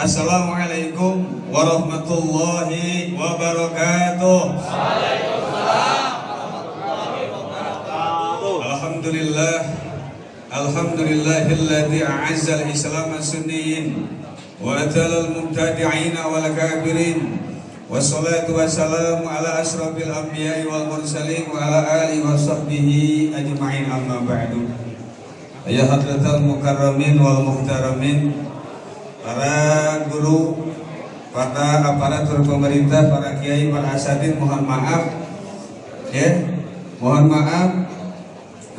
Assalamualaikum warahmatullahi wabarakatuh. Alhamdulillah, alhamdulillahilladzi a'azzal islam as-sunniyin wa atalal mubtadi'ina wal kafirin. Wassalatu wassalamu ala asrafil anbiya'i wal mursalin wa ala alihi wa sahbihi ajma'in, amma ba'du. Ya hadratal mukarramin wal muhtaramin, para guru, para aparatur pemerintah, para kiai, para asatidz, mohon maaf ya, mohon maaf.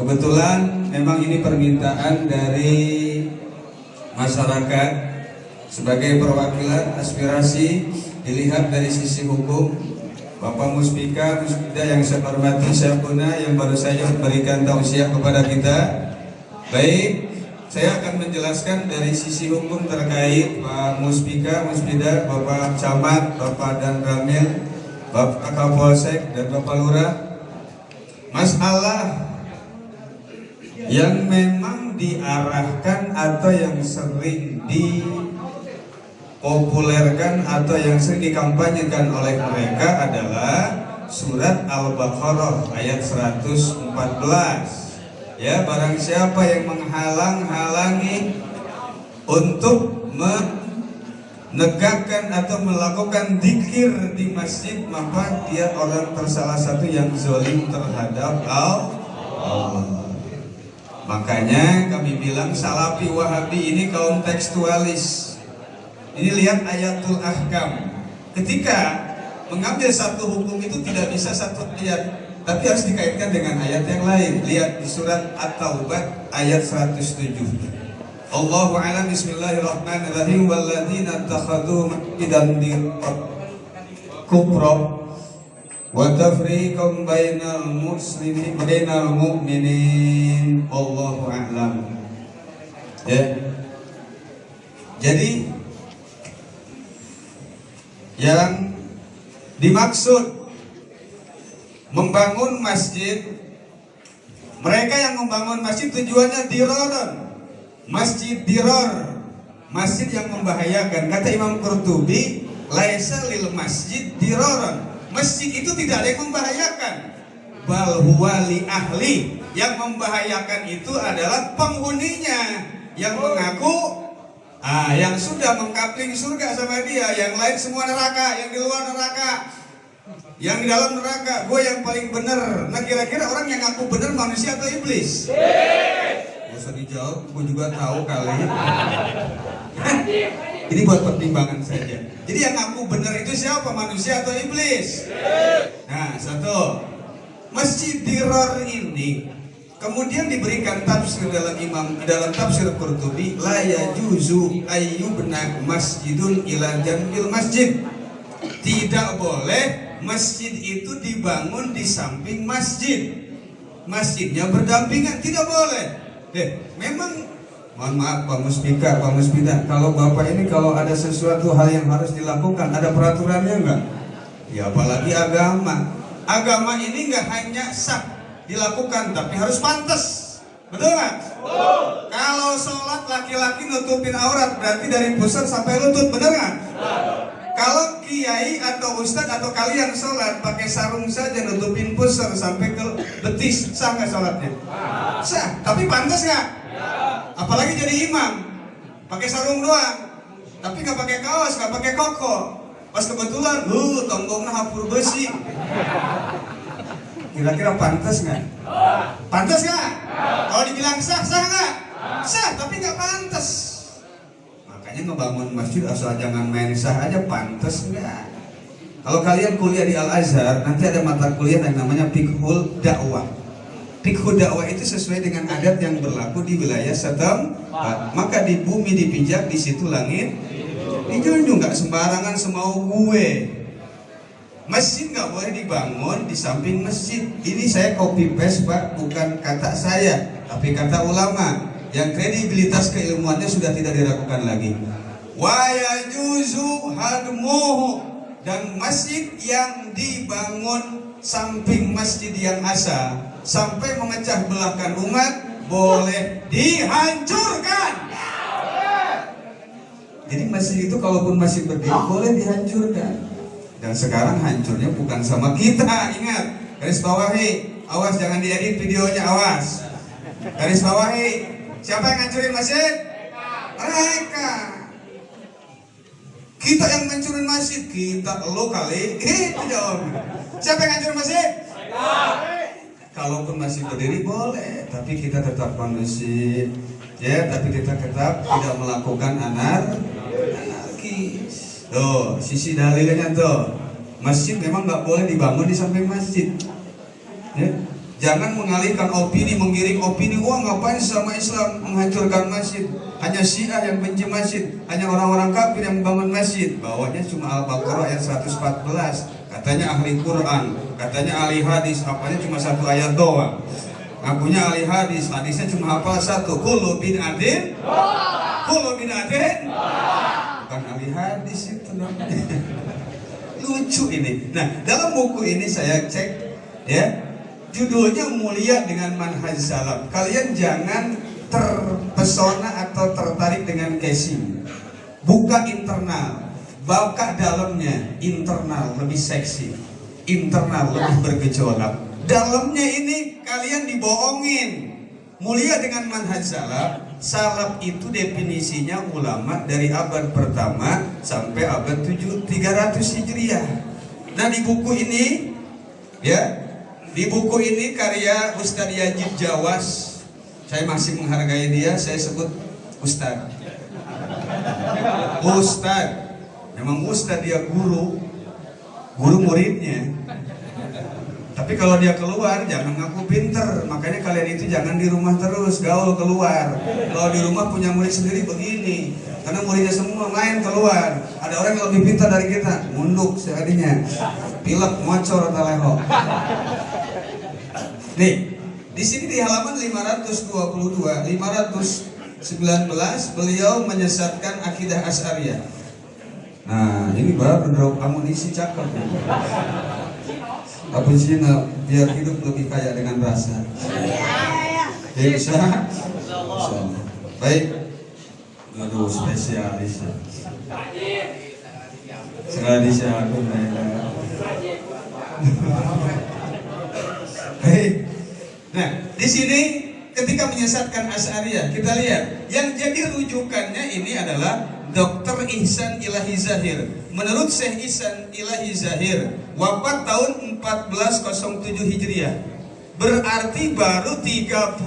Kebetulan memang ini permintaan dari masyarakat sebagai perwakilan aspirasi dilihat dari sisi hukum. Bapak Muspika, Musbida yang saya hormati, Syekhuna yang baru saja memberikan tausiah kepada kita. Baik, saya akan menjelaskan dari sisi hukum terkait Pak Muspika, Musbida, Bapak Camat, Bapak Dan Ramil, Bapak Kapolsek dan Bapak Lurah. Masalah yang memang diarahkan atau yang sering dipopulerkan atau yang sering dikampanyekan oleh mereka adalah surat Al-Baqarah ayat 114. Ya, barang siapa yang menghalang-halangi untuk menegakkan atau melakukan zikir di masjid, maka dia orang salah satu yang zalim terhadap Allah. Makanya kami bilang Salafi Wahabi ini kaum tekstualis. Ini lihat ayatul ahkam. Ketika mengambil satu hukum itu tidak bisa satu ayat, tapi harus dikaitkan dengan ayat yang lain. Lihat di surat At-Taubah ayat 107. Allahu a'lam. Bismillahirrahmanirrahim. Walladzina takhadhu masjidan kubra wa tafriqan bainal muslimin bainal mu'minin. Allahu a'lam. Ya. Jadi yang dimaksud membangun masjid, mereka yang membangun masjid tujuannya diroron, masjid diror, masjid yang membahayakan. Kata Imam Qurtubi, laisa lil masjid diroron, masjid itu tidak ada yang membahayakan, bal huwa li ahli, yang membahayakan itu adalah penghuninya yang mengaku yang sudah mengkapling surga sama dia, yang lain semua neraka, yang di luar neraka, yang di dalam neraka. Gue yang paling benar. Nah, kira-kira orang yang ngaku benar manusia atau iblis? Gak usah dijawab, gue juga tahu kali. Ini buat pertimbangan saja. Jadi yang ngaku benar itu siapa? Manusia atau iblis? Nah, satu, masjid diror ini kemudian diberikan tafsir dalam tafsir Qurtubi, la yajuzu ayyubna masjidun ila jambil masjid. Tidak boleh masjid itu dibangun di samping masjid, masjidnya berdampingan, tidak boleh. Memang mohon maaf Pak Muspika, Pak Muspida, kalau Bapak ini kalau ada sesuatu hal yang harus dilakukan, ada peraturannya enggak? Ya apalagi agama. Agama ini enggak hanya sah dilakukan, tapi harus pantas. Betul nggak? Kalau sholat laki-laki nutupin aurat, berarti dari pusar sampai lutut, bener nggak? Kalau kiai atau ustadz atau kalian sholat pakai sarung saja nutupin pusar sampai ke betis, sah nggak sholatnya? Sah, tapi pantas nggak? Apalagi jadi imam, pakai sarung doang, tapi nggak pakai kaos, nggak pakai koko. Pas kebetulan, tonggongnya hapur besi. Kira-kira pantas nggak? Pantas nggak? Kalau dibilang sah, sah nggak? Sah, tapi nggak pantas. Makanya ngebangun masjid asal jangan main sah aja, pantas nggak? Kalau kalian kuliah di Al-Azhar, nanti ada mata kuliah yang namanya fiqhul dakwah. Fiqhul dakwah itu sesuai dengan adat yang berlaku di wilayah setempat. Maka di bumi dipijak, di situ langit dijunjung. Nggak sembarangan semau gue. Masjid nggak boleh dibangun di samping masjid. Ini saya copy paste Pak, bukan kata saya, tapi kata ulama yang kredibilitas keilmuannya sudah tidak diragukan lagi. Wa yajuzu hadmuhu, dan masjid yang dibangun samping masjid yang asa sampai memecah belahkan umat boleh dihancurkan. Jadi masjid itu kalaupun masih berdiri boleh dihancurkan. Dan sekarang hancurnya bukan sama kita, ingat. Garis bawahi, awas jangan diedit videonya, awas. Garis bawahi, siapa yang hancurin masjid? Mereka. Kita yang hancurin masjid, kita lo kali. Itu jawabnya. Siapa yang hancurin masjid? Kalaupun masih berdiri boleh, tapi kita tetap manusia. Ya, tapi kita tetap tidak melakukan anarkis. Tuh, sisi dalilnya tuh. Masjid memang nggak boleh dibangun di samping masjid. Ya. Jangan mengalihkan opini, menggiring opini. Wah, ngapain sama Islam menghancurkan masjid? Hanya Syiah yang benci masjid, hanya orang-orang kafir yang membangun masjid. Bawahnya cuma Al-Baqarah ayat 114. Katanya ahli Quran, katanya ahli hadis, apanya cuma satu ayat doang. Ngakunya ahli hadis, hadisnya cuma hafal satu. Kullu bid'atin, kullu bid'atin. Bukan ahli hadis itu namanya. Lucu ini. Nah, dalam buku ini saya cek, ya, judulnya Mulia dengan Manhaj Salaf. Kalian jangan terpesona atau tertarik dengan casing. Buka internal, buka dalamnya. Internal lebih seksi, internal lebih bergejolak. Dalamnya ini kalian dibohongin. Mulia dengan Manhaj Salaf. Salaf itu definisinya ulama dari abad pertama sampai abad 300 Hijriah. Nah, di buku ini, ya, di buku ini karya Ustadz Yajid Jawas. Saya masih menghargai dia, saya sebut Ustadz. Ustadz, memang Ustadz, dia guru muridnya. Tapi kalau dia keluar jangan ngaku pinter. Makanya kalian itu jangan di rumah terus, gaul keluar. Kalau di rumah punya murid sendiri begini, karena muridnya semua main keluar. Ada orang yang lebih pintar dari kita, munduk sekalinya, pilek, mocor, atau leho. Nih, di sini di halaman 522, 519 beliau menyesatkan akidah Asy'ariyah. Nah, ini baru amunisi cakep. Apa sih, biar hidup lebih kaya dengan rasa. Ya, bisa. Baik. Aduh, spesialis. Sekali saya aku Baik. Nah, di sini ketika menyesatkan Asy'ariyah, kita lihat yang jadi rujukannya ini adalah Dr. Ihsan Ilahi Zahir. Menurut Syekh Ihsan Ilahi Zahir, wafat tahun 1407 Hijriah. Berarti baru 32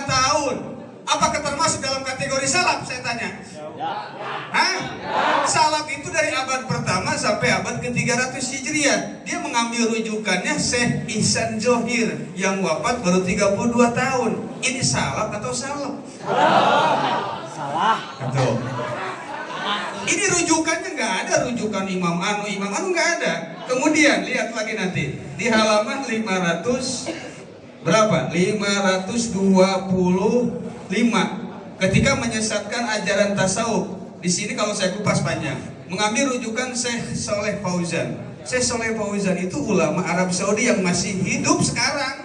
tahun. Apakah termasuk dalam kategori salaf, saya tanya? Hah? Salaf itu dari abad pertama sampai abad ke-300 Hijriah. Dia mengambil rujukannya Syekh Ihsan Zahir yang wafat baru 32 tahun. Ini salaf atau salaf? Salah. Betul. Ini rujukannya nggak ada, rujukan Imam Anu nggak ada. Kemudian lihat lagi nanti di halaman 500 berapa? 525 ketika menyesatkan ajaran tasawuf. Di sini kalau saya kupas panjang, mengambil rujukan Syekh Saleh Fauzan. Syekh Saleh Fauzan itu ulama Arab Saudi yang masih hidup sekarang.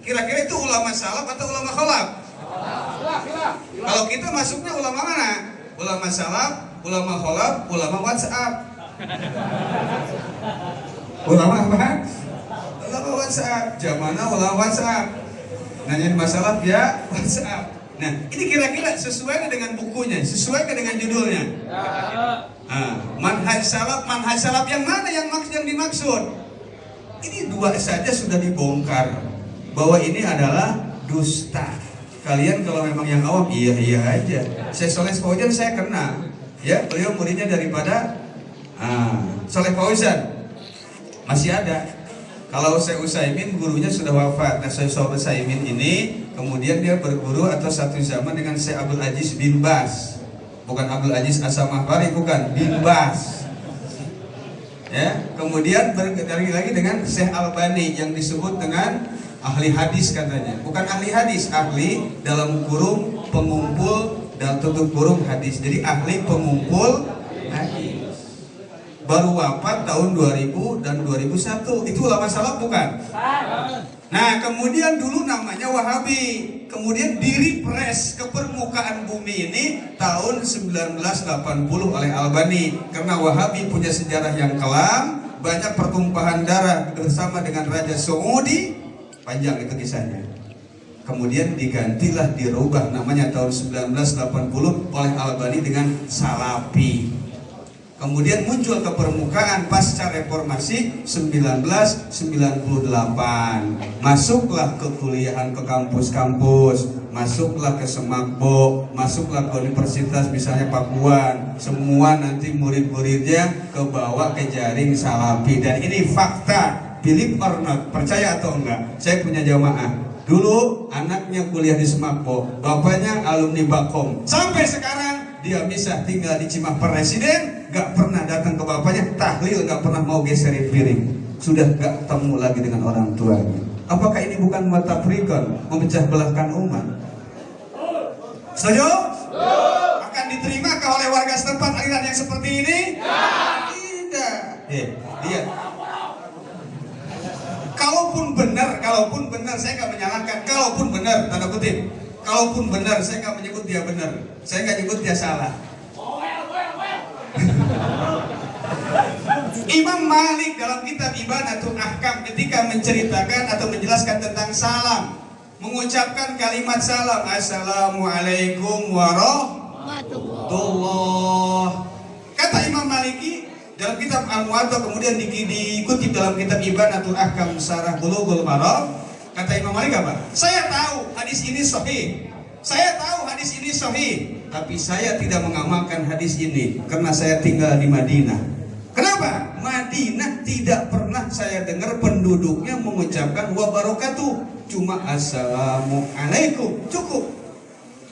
Kira-kira itu ulama salaf atau ulama khalaf? Kalau kita masuknya ulama mana? Ulama salaf, ulama khalaf, ulama WhatsApp. Ulama apa? Ulama WhatsApp. Zamannya ulama WhatsApp. Nanyain masalah ya WhatsApp. Nah, ini kira-kira sesuai dengan bukunya, sesuai dengan judulnya. Manhaj salaf yang mana yang dimaksud? Ini dua saja sudah dibongkar bahwa ini adalah dusta. Kalian kalau memang yang awam iya aja. Syekh Saleh Fauzan saya kenal, ya, beliau muridnya daripada Saleh Fauzan masih ada. Kalau Syekh Utsaimin gurunya sudah wafat. Nah, Syekh Utsaimin ini kemudian dia berguru atau satu zaman dengan Syekh Abdul Aziz bin Baz. Bukan Abdul Aziz As-Samahbari, bukan, bin Baz. Ya, kemudian berkali lagi dengan Syekh Albani yang disebut dengan ahli hadis katanya. Bukan ahli hadis, ahli dalam kurung pengumpul dan tutup kurung hadis. Jadi ahli pengumpul hadis. baru wafat tahun 2000 dan 2001. Itu ulama salaf bukan? Nah, kemudian dulu namanya Wahabi. Kemudian direpres ke permukaan bumi ini tahun 1980 oleh Albani. Karena Wahabi punya sejarah yang kelam, banyak pertumpahan darah bersama dengan Raja Saudi. Panjang itu kisahnya. Kemudian digantilah, dirubah namanya tahun 1980 oleh Albani dengan Salafi. Kemudian muncul ke permukaan pasca reformasi 1998. Masuklah ke kuliahan ke kampus-kampus, masuklah ke Semakbo, masuklah ke universitas misalnya Pakuan. Semua nanti murid-muridnya kebawa ke jaring Salafi. Dan ini fakta, believe or not, percaya atau enggak, saya punya jamaah. Dulu anaknya kuliah di Semakbo, bapaknya alumni Bakom. Sampai sekarang dia bisa tinggal di Cimahi Presiden, gak pernah datang ke bapaknya, tahlil gak pernah mau geserin piring, sudah gak ketemu lagi dengan orang tuanya. Apakah ini bukan matafrikon, memecah belahkan umat? Setuju? Akan diterimakah oleh warga setempat aliran yang seperti ini? Tidak. Lihat. Kalaupun benar, saya gak menyalahkan. Kalaupun benar, tanda kutip, kalaupun benar, saya gak menyebut dia benar, saya gak nyebut dia salah. Imam Malik dalam kitab Ibanatul Ahkam ketika menceritakan atau menjelaskan tentang salam, mengucapkan kalimat salam, Assalamualaikum warahmatullah. Kata Imam Maliki dalam kitab Al-Muwatta, kemudian dikutip dalam kitab Ibanatul Ahkam Syarah Bulughul Maram, kata Imam Malik apa? Saya tahu hadis ini sahih. Saya tahu hadis ini sahih, tapi saya tidak mengamalkan hadis ini karena saya tinggal di Madinah. Kenapa? Madinah tidak pernah saya dengar penduduknya mengucapkan wa barakatuh, cuma assalamualaikum, cukup.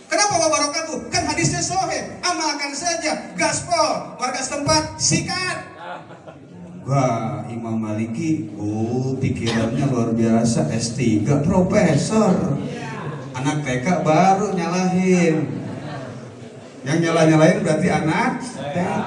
Kenapa wa barakatuh? Kan hadisnya sahih, amalkan saja, gaspol, warga setempat sikat. Wah, Imam Maliki, pikirannya luar biasa, S3, profesor. Anak TK baru nyalahin. Yang nyalahin berarti anak TK.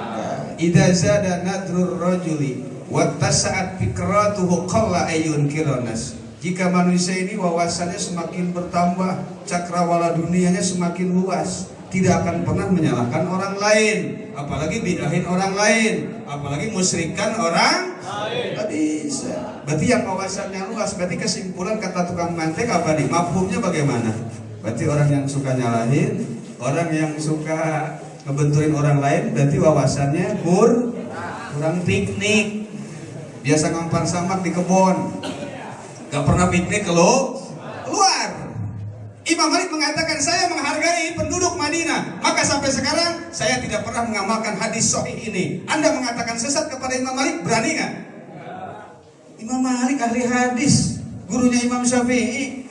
Idza zada nadrur rajuli wa tasa'at fikratuhu qalla ayun kiranas. Jika manusia ini wawasannya semakin bertambah, cakrawala dunianya semakin luas, tidak akan pernah menyalahkan orang lain, apalagi bidahin orang lain, apalagi musyrikan orang lain. Tidak bisa. Berarti yang wawasannya luas, berarti kesimpulan kata tukang mantek apa nih? Mafhumnya bagaimana? Berarti orang yang suka nyalahin, orang yang suka ngebenturin orang lain, berarti wawasannya kurang piknik. Biasa ngampar samak di kebun, gak pernah piknik keluar. Imam Malik mengatakan, saya menghargai penduduk Madinah, maka sampai sekarang saya tidak pernah mengamalkan hadis sahih ini. Anda mengatakan sesat kepada Imam Malik, berani gak? Imam Malik ahli hadis, gurunya Imam Syafi'i.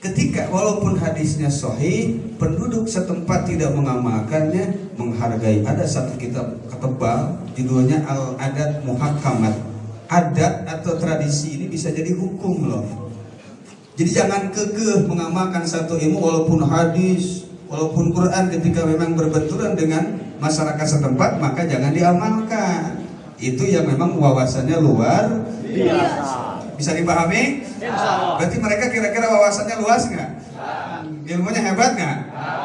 Ketika walaupun hadisnya sahih, penduduk setempat tidak mengamalkannya, menghargai. Ada satu kitab tebal, judulnya Al-Adat Muhakamat. Adat atau tradisi ini bisa jadi hukum loh. Jadi jangan kekeh mengamalkan satu ilmu walaupun hadis, walaupun Quran, ketika memang berbenturan dengan masyarakat setempat, maka jangan diamalkan. Itu yang memang wawasannya luar biasa. Bisa dipahami? Berarti mereka kira-kira wawasannya luas nggak? Ilmunya hebat nggak?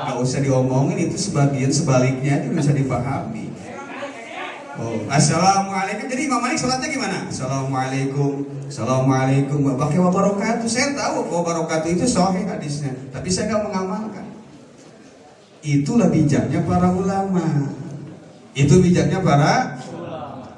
Nggak usah diomongin, itu sebagian sebaliknya itu bisa dipahami. Assalamualaikum. Jadi Imam Malik sholatnya gimana? Assalamualaikum, assalamualaikum, pakai wabarakatuh. Saya tahu wabarakatuh itu sahih hadisnya, tapi saya nggak mengamalkan. Itulah bijaknya para ulama. Itu bijaknya para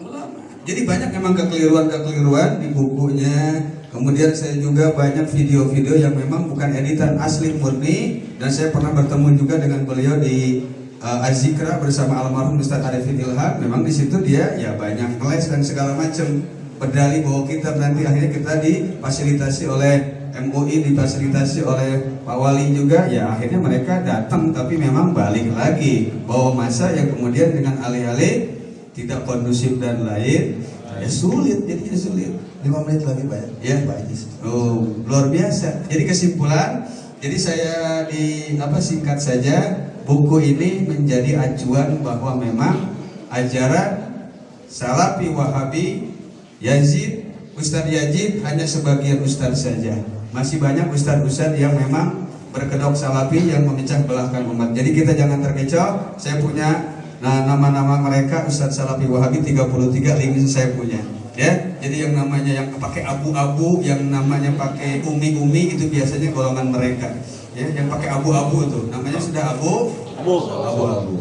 ulama. Jadi banyak memang kekeliruan di bukunya. Kemudian saya juga banyak video-video yang memang bukan editan asli murni, dan saya pernah bertemu juga dengan beliau di Az-Zikra bersama almarhum Ustaz Arifin Ilham. Memang di situ dia ya banyak les dan segala macam, berdalih bahwa kita nanti akhirnya kita difasilitasi oleh MUI, difasilitasi oleh Pak Wali juga. Ya akhirnya mereka datang, tapi memang balik lagi bahwa masa yang kemudian dengan alih-alih tidak kondusif dan lain, ya sulit, jadinya sulit. 5 menit lagi Pak ya. Luar biasa. Jadi kesimpulan, jadi saya singkat saja, buku ini menjadi acuan bahwa memang ajaran Salafi, Wahabi, Yazid, Ustadz Yazid hanya sebagian ustadz saja. Masih banyak ustadz-ustadz yang memang berkedok Salafi yang memecah belahkan umat. Jadi kita jangan terkecoh. Saya punya nama-nama mereka Ustadz Salafi Wahabi 33 link saya punya. Ya, jadi yang namanya yang pakai abu-abu, yang namanya pakai umi-umi itu biasanya golongan mereka. Ya, yang pakai abu-abu itu namanya sudah abu-abu.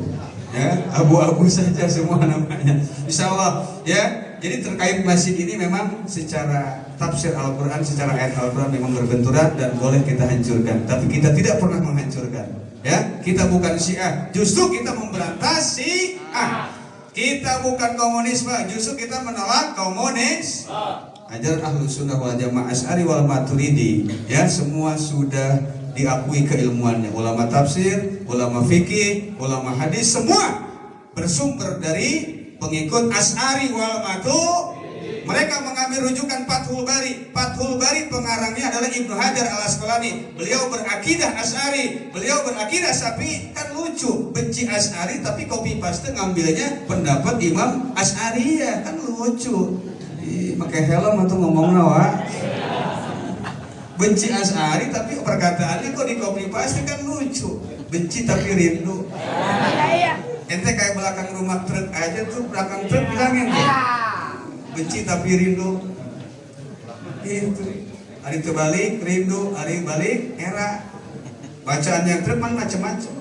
Ya, abu-abu saja semua namanya. Insyaallah ya. Jadi terkait masjid ini memang secara tafsir Al-Quran, secara ayat Al-Quran memang berbenturan dan boleh kita hancurkan. Tapi kita tidak pernah menghancurkan. Ya, kita bukan Syiah, justru kita memberantas Syiah. Kita bukan komunisme, justru kita menolak komunis. Ajaran Ahlus Sunnah wal Jamaah Asy'ari wal Maturidi, ya semua sudah diakui keilmuannya. Ulama tafsir, ulama fikih, ulama hadis semua bersumber dari pengikut Asy'ari wal Maturidi. Mereka mengambil rujukan Fathul Bari. Fathul Bari pengarangnya adalah Ibnu Hajar Al-Asqalani. Beliau berakidah Asy'ari, beliau berakidah Syafi'i. Kan lucu, benci Asy'ari tapi copy paste ngambilnya pendapat Imam Asy'ari ya, kan lucu. Pakai helm atau ngomong nawa. Benci Asy'ari tapi perkataannya kok di copy paste, kan lucu. Benci tapi rindu. Ente kayak belakang rumah truk aja tuh, belakang truk bilangin tuh. Benci tapi rindu. Itu. Hari terbalik rindu, hari balik era. Bacaan yang truk kan macam-macam.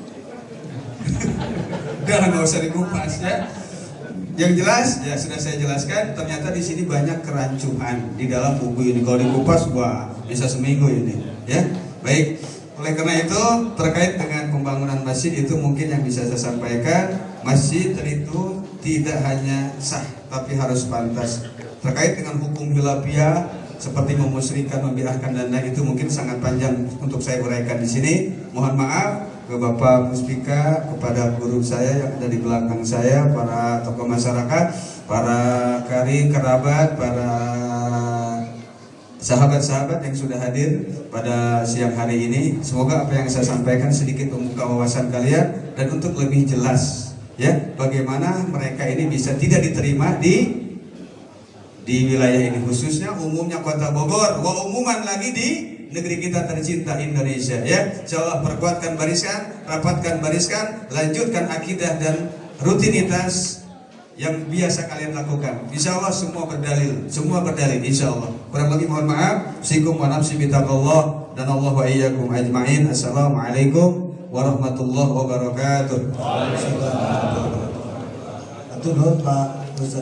Udah nggak usah dikupas ya. Yang jelas ya sudah saya jelaskan. Ternyata di sini banyak kerancuan di dalam buku ini. Kalau dikupas, wah bisa seminggu ini. Ya, baik. Oleh karena itu terkait dengan pembangunan masjid itu mungkin yang bisa saya sampaikan, masjid itu tidak hanya sah tapi harus pantas. Terkait dengan hukum khilafiyah seperti memusyrikan, membid'ahkan dan lain itu mungkin sangat panjang untuk saya uraikan di sini. Mohon maaf ke Bapak Muspika, kepada guru saya yang ada di belakang saya, para tokoh masyarakat, para kari kerabat, para sahabat-sahabat yang sudah hadir pada siang hari ini. Semoga apa yang saya sampaikan sedikit membuka wawasan kalian dan untuk lebih jelas ya bagaimana mereka ini bisa tidak diterima di wilayah ini, khususnya umumnya Kota Bogor, wa umuman lagi di negeri kita tercinta Indonesia ya. Insyaallah perkuatkan barisan, rapatkan barisan, lanjutkan akidah dan rutinitas yang biasa kalian lakukan. Insyaallah semua berdalil, insyaallah. Kurang lebih mohon maaf. Sikum wa nafsi bitaqallah dan Allah wa iyyakum ajmain. Assalamualaikum warahmatullahi wabarakatuh. Waalaikumsalam. Atur Pak Ustaz.